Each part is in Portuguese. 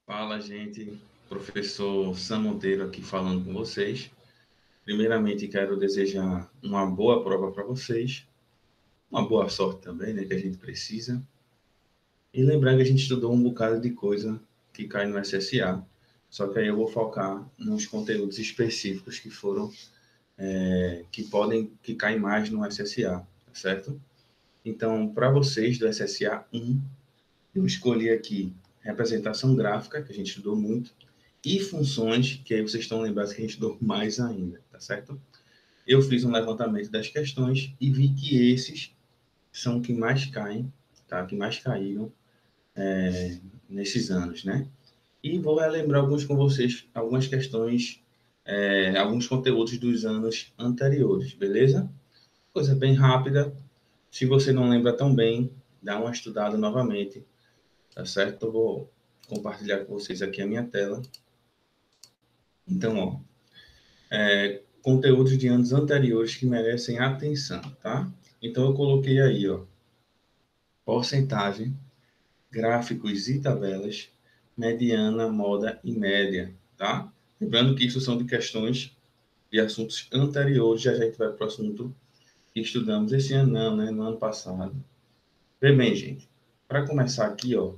Fala, gente. Professor Sam Monteiro aqui falando com vocês. Primeiramente, quero desejar uma boa prova para vocês, uma boa sorte também, né, que a gente precisa. E lembrar que a gente estudou um bocado de coisa que cai no SSA, só que aí eu vou focar nos conteúdos específicos que foram, que caem mais no SSA, tá certo? Então, para vocês do SSA 1, eu escolhi aqui representação gráfica, que a gente estudou muito, e funções, que aí vocês estão lembrados que a gente estudou mais ainda, tá certo? Eu fiz um levantamento das questões e vi que esses são que mais caem, tá? Que mais caíram nesses anos, né? E vou relembrar alguns com vocês, algumas questões, alguns conteúdos dos anos anteriores, beleza? Coisa bem rápida. Se você não lembra tão bem, dá uma estudada novamente, tá certo? Eu vou compartilhar com vocês aqui a minha tela. Então, ó, conteúdos de anos anteriores que merecem atenção, tá? Então, eu coloquei aí, ó, porcentagem, gráficos e tabelas, mediana, moda e média, tá? Lembrando que isso são de questões de assuntos anteriores, já a gente vai para o assunto que estudamos esse ano, não, né? No ano passado. Vê bem, gente, para começar aqui, ó,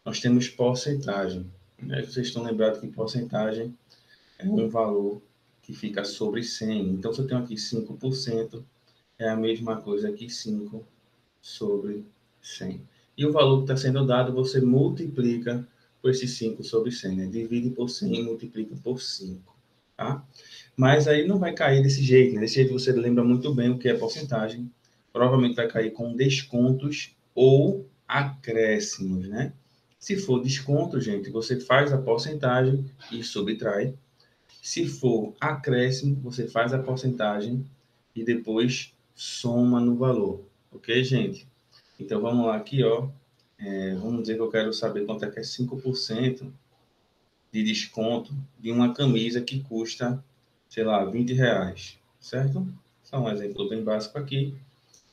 nós temos porcentagem, né? Vocês estão lembrados que porcentagem é um valor que fica sobre 100. Então, se eu tenho aqui 5%, é a mesma coisa que 5 sobre 100. E o valor que está sendo dado, você multiplica por esse 5 sobre 100, né? Divide por 100 e multiplica por 5, tá? Mas aí não vai cair desse jeito, né? Desse jeito você lembra muito bem o que é porcentagem. Provavelmente vai cair com descontos ou acréscimos, né? Se for desconto, gente, você faz a porcentagem e subtrai. Se for acréscimo, você faz a porcentagem e depois soma no valor. Ok, gente? Então vamos lá aqui, ó. Vamos dizer que eu quero saber quanto é que é 5% de desconto de uma camisa que custa, sei lá, R$ 20, certo? Só um exemplo bem básico aqui.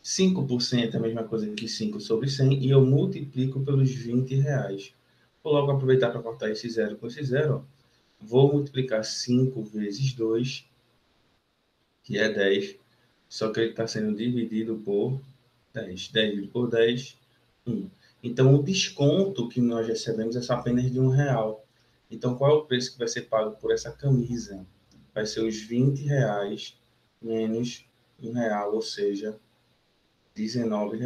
5% é a mesma coisa que 5 sobre 100 e eu multiplico pelos R$ 20. Vou logo aproveitar para cortar esse zero com esse zero, ó. Vou multiplicar 5 vezes 2, que é 10, só que ele está sendo dividido por 10. 10 dividido por 10, 1. Então, o desconto que nós recebemos é só apenas de R$ 1. Então, qual é o preço que vai ser pago por essa camisa? Vai ser os R$ 20 menos R$ 1, ou seja, R$ 19.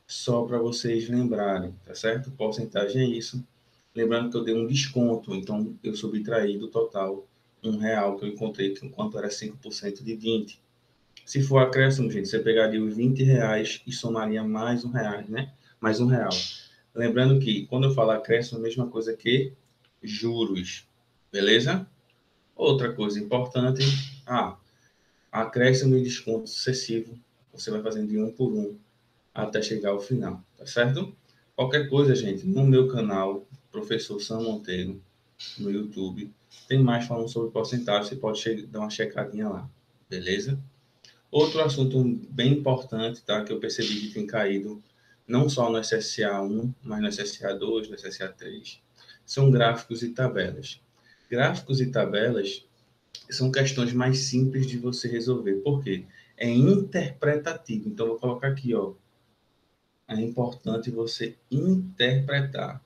Só para vocês lembrarem, tá certo? Porcentagem é isso. Lembrando que eu dei um desconto, então eu subtraí do total R$ 1 que eu encontrei, que enquanto era 5% de 20. Se for acréscimo, gente, você pegaria os R$ 20 e somaria mais R$ 1, né? Mais R$ 1. Lembrando que quando eu falo acréscimo, é a mesma coisa que juros, beleza? Outra coisa importante, acréscimo e desconto sucessivo, você vai fazendo de um por um até chegar ao final, tá certo? Qualquer coisa, gente, no meu canal, Professor Sam Monteiro, no YouTube, tem mais falando sobre porcentagem, você pode dar uma checadinha lá, beleza? Outro assunto bem importante, tá, que eu percebi que tem caído, não só no SSA 1, mas no SSA 2, no SSA 3, são gráficos e tabelas. Gráficos e tabelas são questões mais simples de você resolver, por quê? É interpretativo, então vou colocar aqui, ó, é importante você interpretar.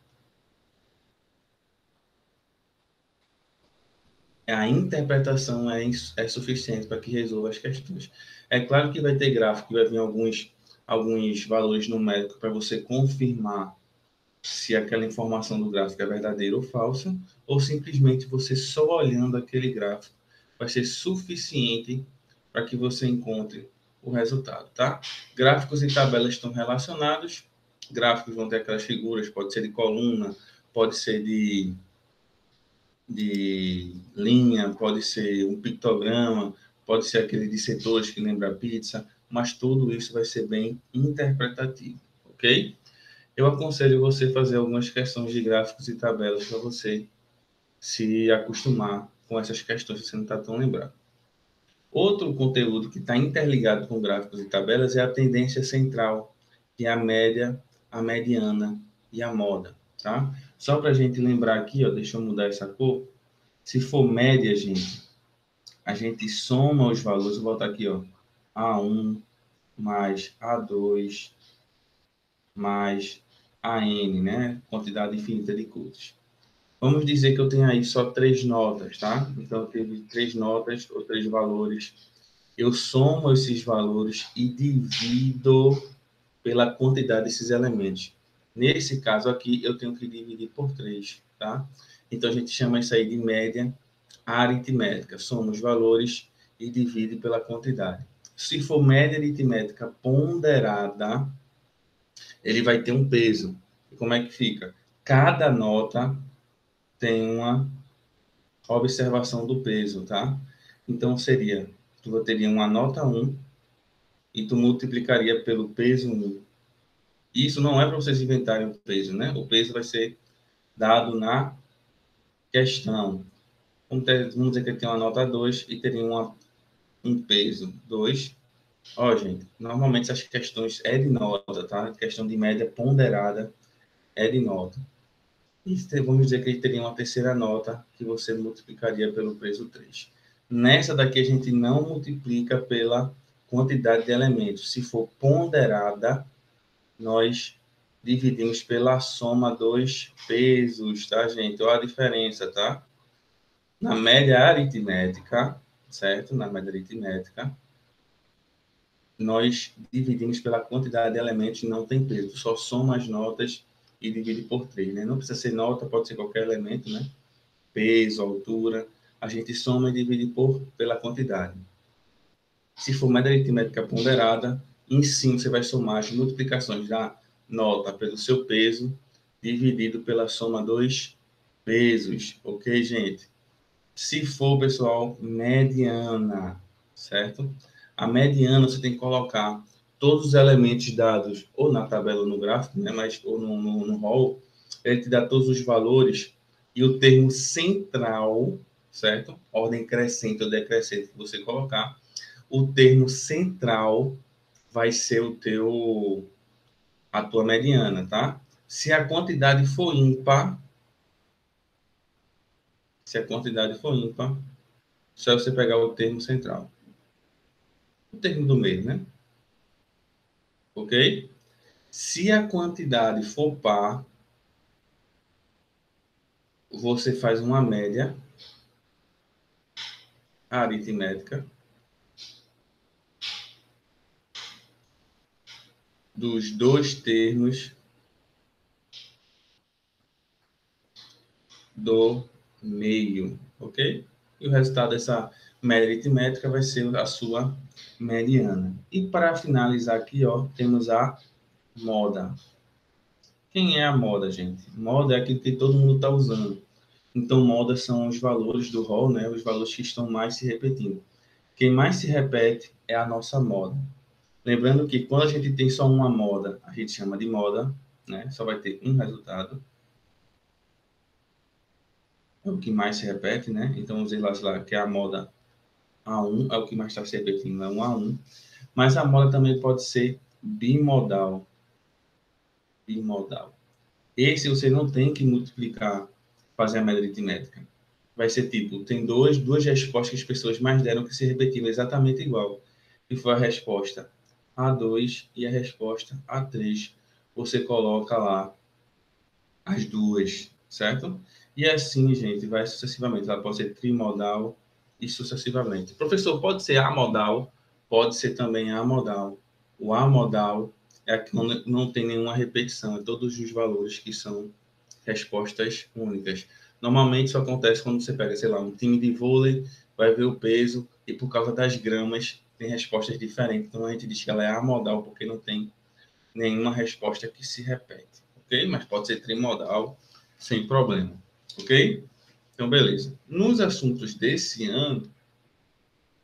A interpretação é suficiente para que resolva as questões. É claro que vai ter gráfico, vai vir alguns valores numéricos para você confirmar se aquela informação do gráfico é verdadeira ou falsa, ou simplesmente você só olhando aquele gráfico vai ser suficiente para que você encontre o resultado, tá? Gráficos e tabelas estão relacionados. Gráficos vão ter aquelas figuras, pode ser de coluna, pode ser de linha, pode ser um pictograma, pode ser aquele de setores que lembra a pizza, mas tudo isso vai ser bem interpretativo, ok? Eu aconselho você fazer algumas questões de gráficos e tabelas para você se acostumar com essas questões, se você não está tão lembrado. Outro conteúdo que está interligado com gráficos e tabelas é a tendência central, que é a média, a mediana e a moda. tá? Só para a gente lembrar aqui, ó, deixa eu mudar essa cor. Se for média, gente, a gente soma os valores, vou botar aqui, ó, A1 mais A2 mais AN, né? Quantidade infinita de cursos. Vamos dizer que eu tenho aí só 3 notas, tá? Então, eu teve 3 notas ou 3 valores. Eu somo esses valores e divido pela quantidade desses elementos. Nesse caso aqui, eu tenho que dividir por 3, tá? Então, a gente chama isso aí de média aritmética. Soma os valores e divide pela quantidade. Se for média aritmética ponderada, ele vai ter um peso. E como é que fica? Cada nota tem uma observação do peso, tá? Então, seria, tu teria uma nota 1 e tu multiplicaria pelo peso 1. Isso não é para vocês inventarem o peso, né? O peso vai ser dado na questão. Vamos dizer que ele tem uma nota 2 e teria um peso 2. Ó, gente, normalmente essas questões é de nota, tá? Questão de média ponderada é de nota. E vamos dizer que ele teria uma terceira nota que você multiplicaria pelo peso 3. Nessa daqui a gente não multiplica pela quantidade de elementos. Se for ponderada, nós dividimos pela soma dos pesos, tá, gente? Olha a diferença, tá? Na média aritmética, certo? Na média aritmética, nós dividimos pela quantidade de elementos, não tem peso. Só soma as notas e divide por 3, né? Não precisa ser nota, pode ser qualquer elemento, né? Peso, altura, a gente soma e divide pela quantidade. Se for média aritmética ponderada, em cima você vai somar as multiplicações da nota pelo seu peso, dividido pela soma dos pesos, ok, gente? Se for, pessoal, mediana, certo? A mediana você tem que colocar todos os elementos dados ou na tabela ou no gráfico, né? Mas, ou no rol, ele te dá todos os valores e o termo central, certo? Ordem crescente ou decrescente que você colocar, o termo central vai ser a tua mediana, tá? Se a quantidade for ímpar, se a quantidade for ímpar, só você pegar o termo central. O termo do meio, né? Ok? Se a quantidade for par, você faz uma média aritmética dos dois termos do meio, ok? E o resultado dessa média aritmética vai ser a sua mediana. E para finalizar aqui, ó, temos a moda. Quem é a moda, gente? Moda é aquilo que todo mundo está usando. Então, moda são os valores do rol, né? Os valores que estão mais se repetindo. Quem mais se repete é a nossa moda. Lembrando que quando a gente tem só uma moda, a gente chama de moda, né? Só vai ter um resultado. É o que mais se repete, né? Então, usei lá que é a moda A1, é o que mais está se repetindo, é um A1. Mas a moda também pode ser bimodal. Bimodal. Esse você não tem que multiplicar, fazer a média aritmética. Vai ser tipo, tem duas respostas que as pessoas mais deram que se repetiram exatamente igual. E foi a resposta A2 e a resposta A3. Você coloca lá as duas, certo? E assim, gente, vai sucessivamente. Ela pode ser trimodal e sucessivamente. Professor, pode ser amodal, pode ser também amodal. O amodal é a que não tem nenhuma repetição, é todos os valores que são respostas únicas. Normalmente isso acontece quando você pega, sei lá, um time de vôlei, vai ver o peso e por causa das gramas tem respostas diferentes. Então a gente diz que ela é amodal porque não tem nenhuma resposta que se repete, ok? Mas pode ser trimodal sem problema, ok? Então, beleza. Nos assuntos desse ano,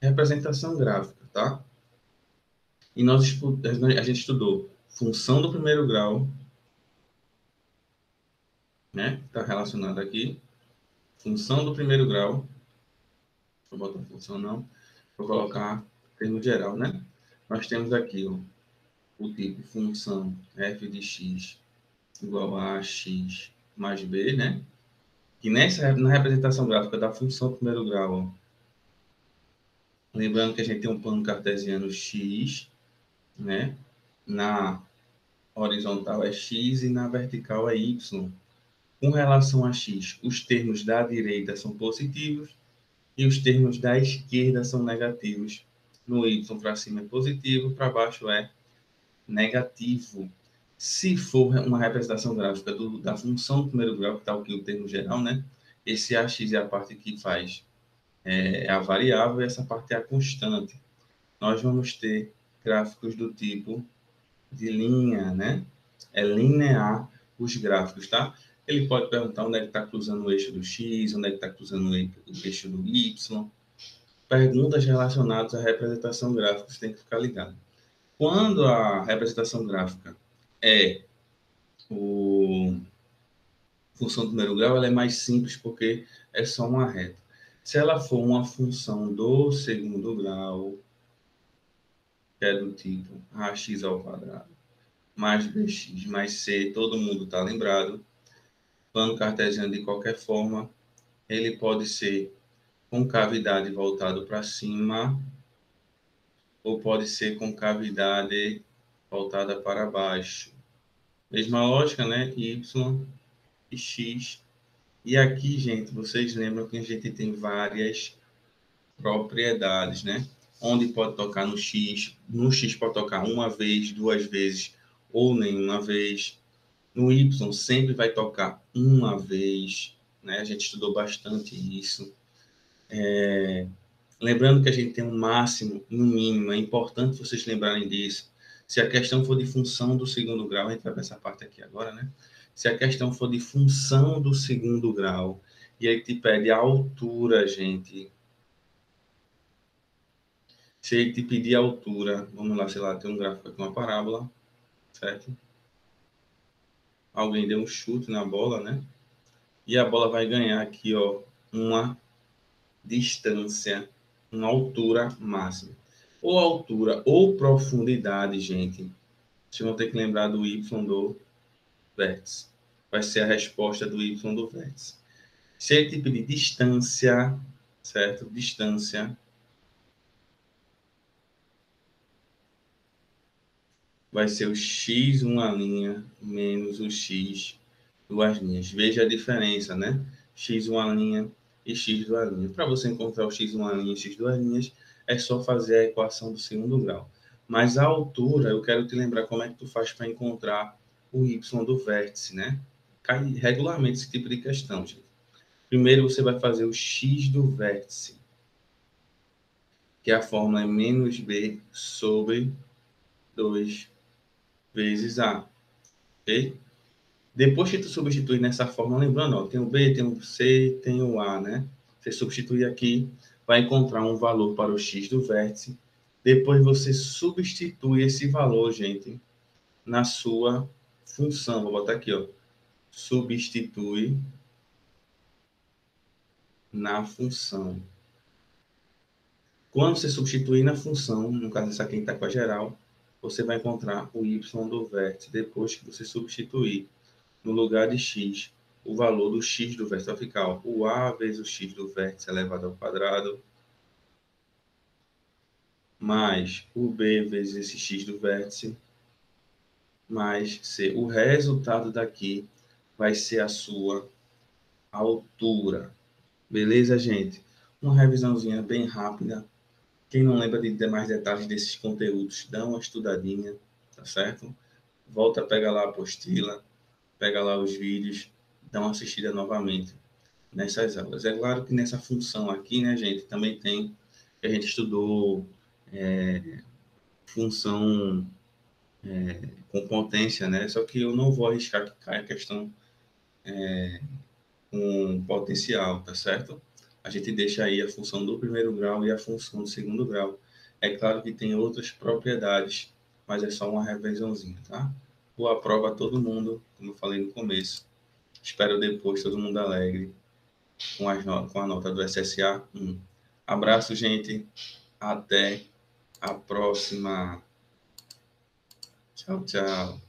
representação gráfica, tá? E a gente estudou função do primeiro grau, né? Está relacionado aqui. Função do primeiro grau. Deixa eu botar função não. Vou colocar termo geral, né? Nós temos aqui ó, o tipo função f de x igual a x mais B, né? E na representação gráfica da função primeiro grau, lembrando que a gente tem um plano cartesiano x, né? Na horizontal é x e na vertical é y. Com relação a x, os termos da direita são positivos e os termos da esquerda são negativos. No y para cima é positivo, para baixo é negativo. Se for uma representação gráfica da função do primeiro grau, que está aqui o termo geral, né? Esse ax é a parte que faz a variável e essa parte é a constante. Nós vamos ter gráficos do tipo de linha, né? É linear os gráficos, tá? Ele pode perguntar onde é que está cruzando o eixo do x, onde é que está cruzando o eixo do y. Perguntas relacionadas à representação gráfica, você tem que ficar ligado. Quando a representação gráfica é o função do primeiro grau, ela é mais simples porque é só uma reta. Se ela for uma função do segundo grau, que é do tipo ax ao quadrado, mais bx, mais c, todo mundo está lembrado. Plano cartesiano, de qualquer forma, ele pode ser com cavidade voltado para cima ou pode ser com cavidade voltada para baixo. Mesma lógica, né? Y e x. E aqui, gente, vocês lembram que a gente tem várias propriedades, né? Onde pode tocar no x pode tocar uma vez, duas vezes ou nenhuma vez. No y sempre vai tocar uma vez, né? A gente estudou bastante isso. Lembrando que a gente tem um máximo e um mínimo, é importante vocês lembrarem disso. Se a questão for de função do segundo grau, a gente vai ver essa parte aqui agora, né? Se a questão for de função do segundo grau, e aí te pede a altura, gente. Se ele te pedir a altura, vamos lá, sei lá, tem um gráfico aqui, uma parábola, certo? Alguém deu um chute na bola, né? E a bola vai ganhar aqui, ó, uma distância, uma altura máxima. Ou altura ou profundidade, gente. Vocês vão ter que lembrar do y do vértice. Vai ser a resposta do y do vértice. Se ele te pedir distância, certo? Distância vai ser o x, uma linha, menos o x, duas linhas. Veja a diferença, né? X, uma linha e x, duas linhas. Para você encontrar o x, uma linha e x, duas linhas, é só fazer a equação do segundo grau. Mas a altura, eu quero te lembrar como é que tu faz para encontrar o y do vértice, né? Cai regularmente esse tipo de questão, gente. Primeiro você vai fazer o x do vértice, que a fórmula é menos b sobre 2 vezes a, ok? Depois que tu substitui nessa fórmula, lembrando, ó, tem o b, tem o c, tem o a, né? Você substitui aqui, vai encontrar um valor para o x do vértice. Depois você substitui esse valor, gente, na sua função. Vou botar aqui, ó. Substitui na função. Quando você substituir na função, no caso essa aqui está com a geral, você vai encontrar o y do vértice depois que você substituir no lugar de x o valor do x do vértice. Vai ficar o a vezes o x do vértice elevado ao quadrado mais o b vezes esse x do vértice mais c. O resultado daqui vai ser a sua altura. Beleza, gente? Uma revisãozinha bem rápida. Quem não lembra de demais detalhes desses conteúdos, dá uma estudadinha, tá certo? Volta, pega lá a apostila, pega lá os vídeos, dá uma assistida novamente nessas aulas. É claro que nessa função aqui, né, gente, também tem, que a gente estudou função com potência, né? Só que eu não vou arriscar que caia a questão com potencial, tá certo? A gente deixa aí a função do primeiro grau e a função do segundo grau. É claro que tem outras propriedades, mas é só uma revisãozinha, tá? Boa prova a todo mundo, como eu falei no começo. Espero depois todo mundo alegre com a nota do SSA 1. Abraço, gente. Até a próxima. Tchau, tchau.